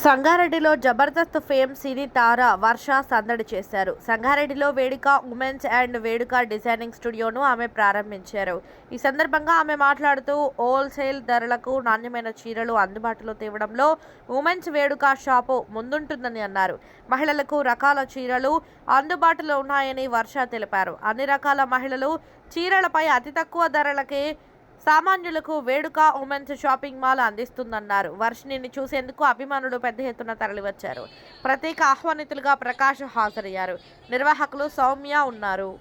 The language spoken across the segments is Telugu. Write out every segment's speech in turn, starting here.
సంగారెడ్డిలో జబర్దస్త్ ఫేమ్ సినీ తార వర్ష సందడి చేశారు. సంగారెడ్డిలో వేడుక ఉమెన్స్ అండ్ వేడుక డిజైనింగ్ స్టూడియోను ఆమె ప్రారంభించారు. ఈ సందర్భంగా ఆమె మాట్లాడుతూ హోల్సేల్ ధరలకు నాణ్యమైన చీరలు అందుబాటులో తేవడంలో ఉమెన్స్ వేడుక షాపు ముందుంటుందని అన్నారు. మహిళలకు రకాల చీరలు అందుబాటులో ఉన్నాయని వర్ష తెలిపారు. అన్ని రకాల మహిళలు చీరలపై అతి తక్కువ ధరలకే సామాన్యులకు వేడుక ఉమెన్స్ షాపింగ్ మాల్ అందిస్తుందన్నారు. వర్షిణిని చూసేందుకు అభిమానులు పెద్ద ఎత్తున తరలివచ్చారు. ప్రత్యేక ఆహ్వానితులుగా ప్రకాష్ హాజరయ్యారు. నిర్వాహకులు సౌమ్య ఉన్నారు.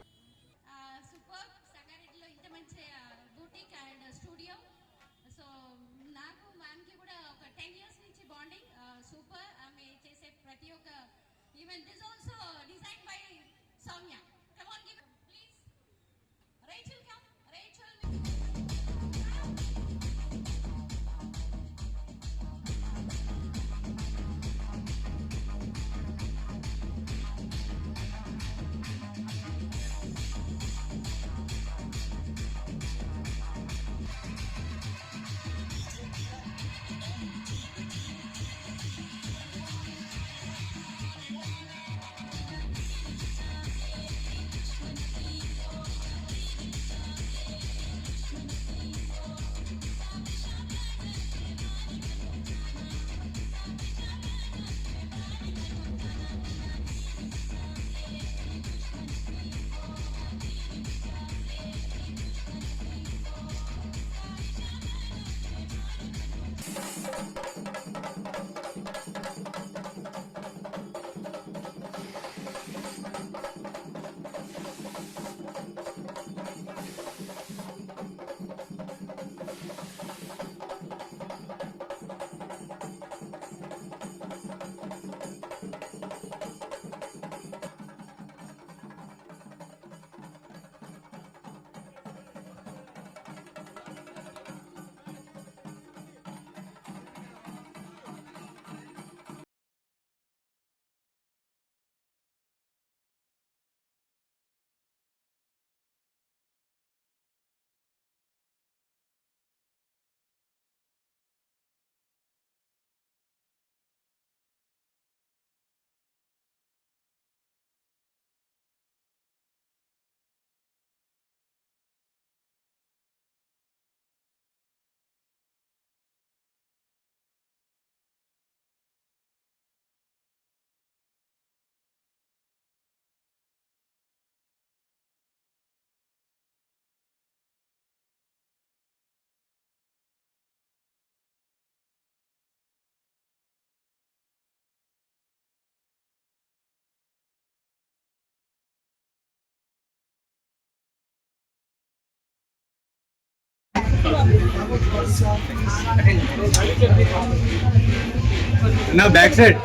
ना बैक साइड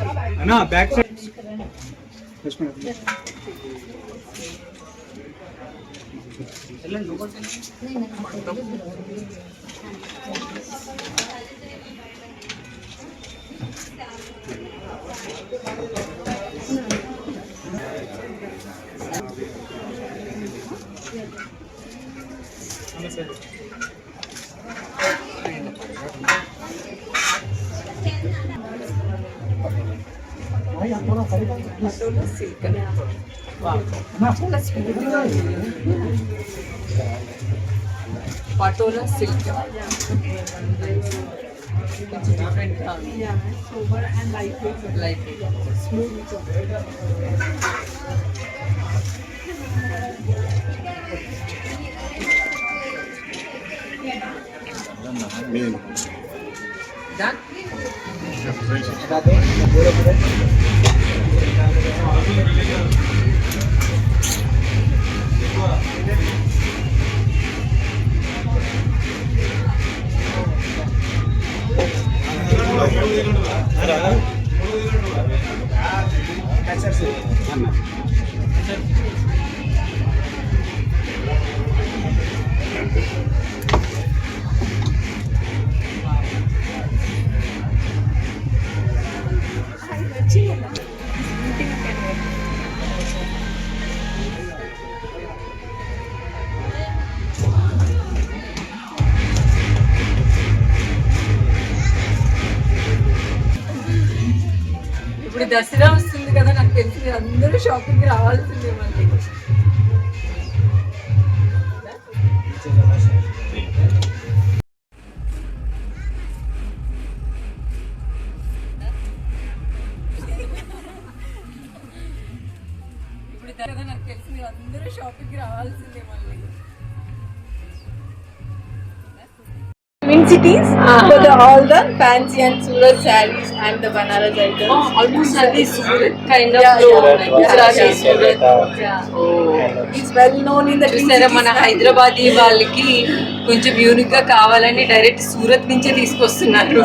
ना back side Patola silk Patola silk different sober and lightweight smooth done. ఇప్పుడు దసరా వస్తుంది కదా, నాకు తెలిసి మీరు అందరూ షాపింగ్ రావాల్సిందే మళ్ళీ. ఇప్పుడు కదా నాకు తెలిసి మీరు అందరూ షాపింగ్ రావాల్సిందే మళ్ళీ. Twin cities for all the fancy and Surat sarees and the Banaras items. Almost అది Surat kind of Yeah, yeah. Gujarati Yeah. Surat. It's well known in the Twin చూసారా, cities. మన హైదరాబాదీ వాళ్ళకి కొంచెం యూనిక్ గా కావాలని డైరెక్ట్ సూరత్ నుంచే తీసుకొస్తున్నారు.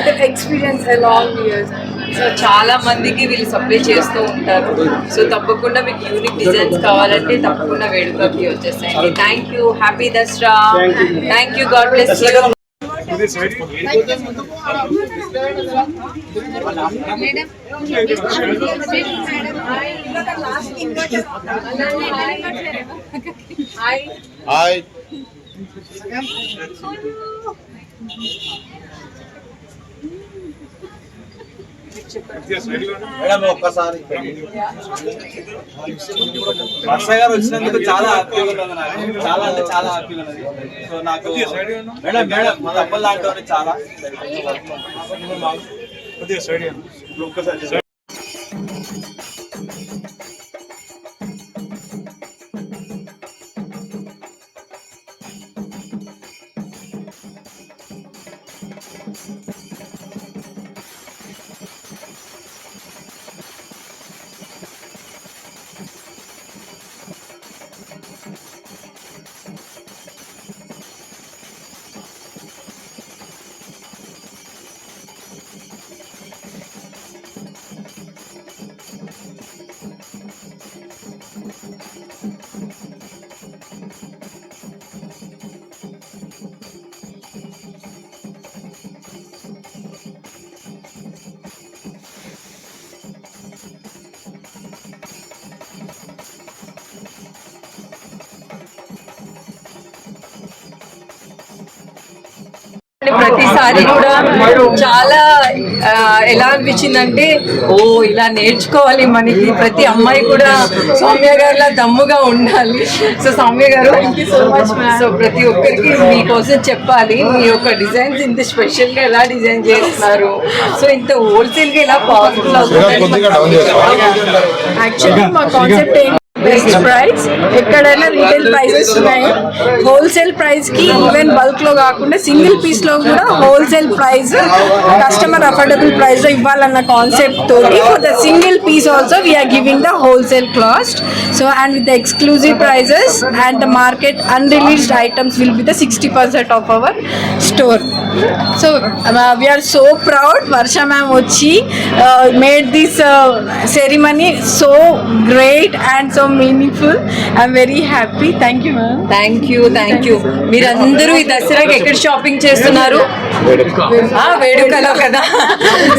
The experience along years. So చాలా మందికి వీళ్ళు సప్లై చేస్తూ ఉంటారు. సో తప్పకుండా మీకు యూనిక్ డిజైన్స్ కావాలంటే తప్పకుండా వేడుకకి వచ్చేస్తాయండి. Thank you, happy Dasara. Thank you, God bless you. Hi madam ఒక్కసారి వర్ష గారు వచ్చినందుకు చాలా హ్యాపీగా ఉన్నది నాకు. చాలా అంటే చాలా హ్యాపీగా ఉన్నది. సో నాకు మేడం మేడం మా అబ్బలు లాంటి చాలా ఒక్కసారి ప్రతిసారి కూడా చాలా ఎలా అనిపించిందంటే, ఓ ఇలా నేర్చుకోవాలి మనకి. ప్రతి అమ్మాయి కూడా సౌమ్య గారిలా దమ్ముగా ఉండాలి. సో సౌమ్య గారు, సో ప్రతి ఒక్కరికి మీకోసం చెప్పాలి, మీ యొక్క డిజైన్స్ ఇంత స్పెషల్ గా ఎలా డిజైన్ చేస్తున్నారు, సో ఇంత హోల్సేల్ గా ఎలా పాసిబుల్ అవుతుంది. Actually, my concept is best price. ఎక్కడైనా రీటైల్ ప్రైసెస్ ఉన్నాయి, హోల్సేల్ ప్రైస్ కి ఈవెన్ బల్క్ లో కాకుండా సింగిల్ పీస్ లో కూడా wholesale price customer affordable price లో ఇవ్వాలన్న కాన్సెప్ట్ తోటి for the single piece also we're giving the wholesale cost. So and with the exclusive prizes and the market unreleased items will be the 60% off our store. So we're so proud. Varsha ma'am వచ్చి made this ceremony so great and so meaningful. I'm very happy. Thank you ma'am. Thank you. మీరందరూ ఈ దసరాకి ఎక్కడ షాపింగ్ చేస్తున్నారు? వేడుకలో కదా.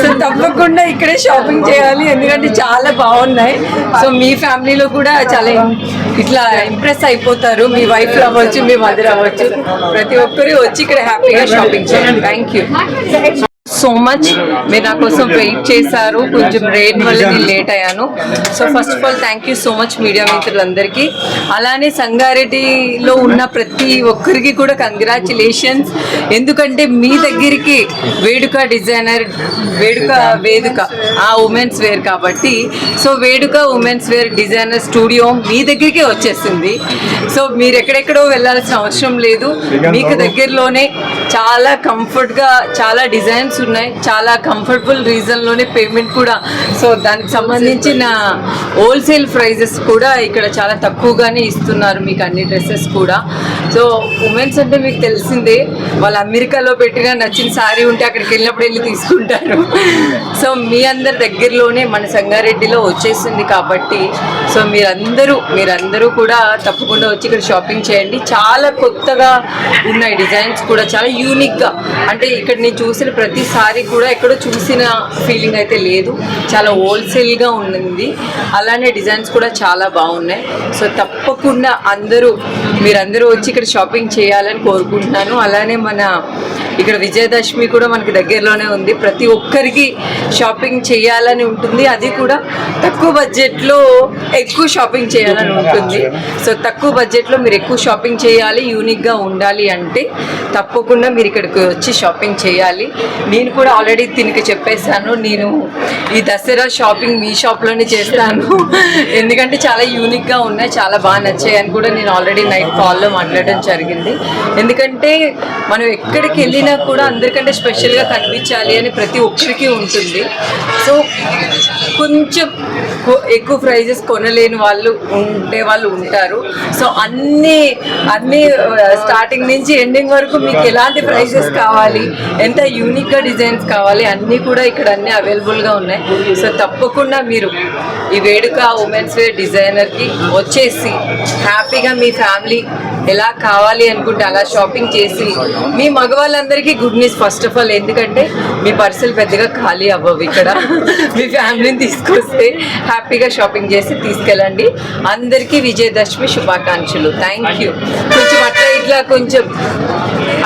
సో తప్పకుండా ఇక్కడే షాపింగ్ చేయాలి, ఎందుకంటే చాలా బాగున్నాయి. సో మీ ఫ్యామిలీలో కూడా చాలా ఇట్లా ఇంప్రెస్ అయిపోతారు. మీ వైఫ్ అవ్వచ్చు, మీ మదర్ అవ్వచ్చు, ప్రతి ఒక్కరు వచ్చి ఇక్కడ హ్యాపీగా షాపింగ్ చేయాలి. Thank you so much. మీరు నా కోసం వెయిట్ చేశారు, కొంచెం రేట్ వల్ల నేను లేట్ అయ్యాను. So first of all thank you so much media మిత్రులందరికీ. అలానే సంగారెడ్డిలో ఉన్న ప్రతి ఒక్కరికి కూడా కంగ్రాచులేషన్స్. ఎందుకంటే మీ దగ్గరికి వేడుక డిజైనర్, వేడుక ఆ ఉమెన్స్ వేర్ కాబట్టి, సో వేడుక ఉమెన్స్ వేర్ డిజైనర్ స్టూడియో మీ దగ్గరికే వచ్చేసింది. సో మీరు ఎక్కడెక్కడో వెళ్ళాల్సిన అవసరం లేదు, మీకు దగ్గరలోనే చాలా కంఫర్ట్గా చాలా డిజైన్స్ ఉన్నాయి, చాలా కంఫర్టబుల్ రీజన్లోనే పేమెంట్ కూడా. సో దానికి సంబంధించిన హోల్సేల్ ప్రైజెస్ కూడా ఇక్కడ చాలా తక్కువగానే ఇస్తున్నారు మీకు అన్ని డ్రెస్సెస్ కూడా. సో ఉమెన్స్ అంటే మీకు తెలిసిందే, వాళ్ళు అమెరికాలో పెట్టిన నచ్చిన శారీ ఉంటే అక్కడికి వెళ్ళినప్పుడు వెళ్ళి తీసుకుంటారు. సో మీ అందరి దగ్గరలోనే మన సంగారెడ్డిలో వచ్చేసింది కాబట్టి, సో మీరందరూ కూడా తప్పకుండా వచ్చి ఇక్కడ షాపింగ్ చేయండి. చాలా కొత్తగా ఉన్నాయి డిజైన్స్ కూడా, చాలా యూనిక్గా. అంటే ఇక్కడ నేను చూసిన ప్రతిసారి కూడా ఎక్కడో చూసిన ఫీలింగ్ అయితే లేదు, చాలా హోల్సేల్గా ఉన్నది. అలానే డిజైన్స్ కూడా చాలా బాగున్నాయి. సో తప్పకుండా మీరందరూ వచ్చి ఇక్కడ షాపింగ్ చేయాలని కోరుకుంటున్నాను. అలానే మన ఇక్కడ విజయదశమి కూడా మనకి దగ్గరలోనే ఉంది. ప్రతి ఒక్కరికి షాపింగ్ చేయాలని ఉంటుంది, అది కూడా తక్కువ బడ్జెట్లో ఎక్కువ షాపింగ్ చేయాలని ఉంటుంది. సో తక్కువ బడ్జెట్లో మీరు ఎక్కువ షాపింగ్ చేయాలి, యూనిక్గా ఉండాలి అంటే తప్పకుండా మీరు ఇక్కడికి వచ్చి షాపింగ్ చేయాలి. నేను కూడా ఆల్రెడీ తినక చెప్పేశాను, నేను ఈ దసరా షాపింగ్ మీ షాప్లోనే చేస్తాను. ఎందుకంటే చాలా యూనిక్గా ఉన్నాయి, చాలా బాగా నచ్చాయి అని కూడా నేను ఆల్రెడీ నైట్ కాల్లో మాట్లాడడం జరిగింది. ఎందుకంటే మనం ఎక్కడికి వెళ్ళినా కూడా అందరికంటే స్పెషల్గా కనిపించాలి అని ప్రతి ఒక్కరికి ఉంటుంది. సో కొంచెం ఎక్కువ ప్రైజెస్ కొనలేని వాళ్ళు వాళ్ళు ఉంటారు. సో అన్నీ స్టార్టింగ్ నుంచి ఎండింగ్ వరకు మీకు ఎలాంటి ప్రైజెస్ కావాలి, ఎంత యూనిక్గా డిజైన్స్ కావాలి అన్నీ కూడా ఇక్కడ అన్నీ అవైలబుల్గా ఉన్నాయి. సో తప్పకుండా మీరు ఈ వేడుక ఉమెన్స్ వేర్ డిజైనర్కి వచ్చేసి హ్యాపీగా మీ ఫ్యామిలీ ఎలా కావాలి అనుకుంటే అలా షాపింగ్ చేసి మీ మగవాళ్ళందరికీ good news first of all, ఎందుకంటే మీ పర్సులు పెద్దగా ఖాళీ అవ్వవు. ఇక్కడ మీ ఫ్యామిలీని తీసుకొస్తే హ్యాపీగా షాపింగ్ చేసి తీసుకెళ్ళండి. అందరికీ విజయదశమి శుభాకాంక్షలు. Thank you. కొంచెం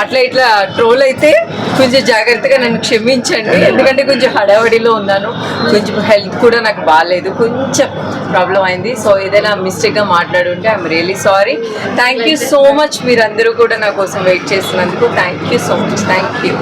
అట్లా ఇట్లా ట్రోల్ అయితే కొంచెం జాగ్రత్తగా నన్ను క్షమించండి, ఎందుకంటే కొంచెం హడావడిలో ఉన్నాను, కొంచెం హెల్త్ కూడా నాకు బాగాలేదు, కొంచెం ప్రాబ్లం అయింది. సో ఏదైనా మిస్టేక్గా మాట్లాడుంటే I'm really sorry. Thank you so much, మీరందరూ కూడా నా కోసం వెయిట్ చేసినందుకు thank you so much. Thank you.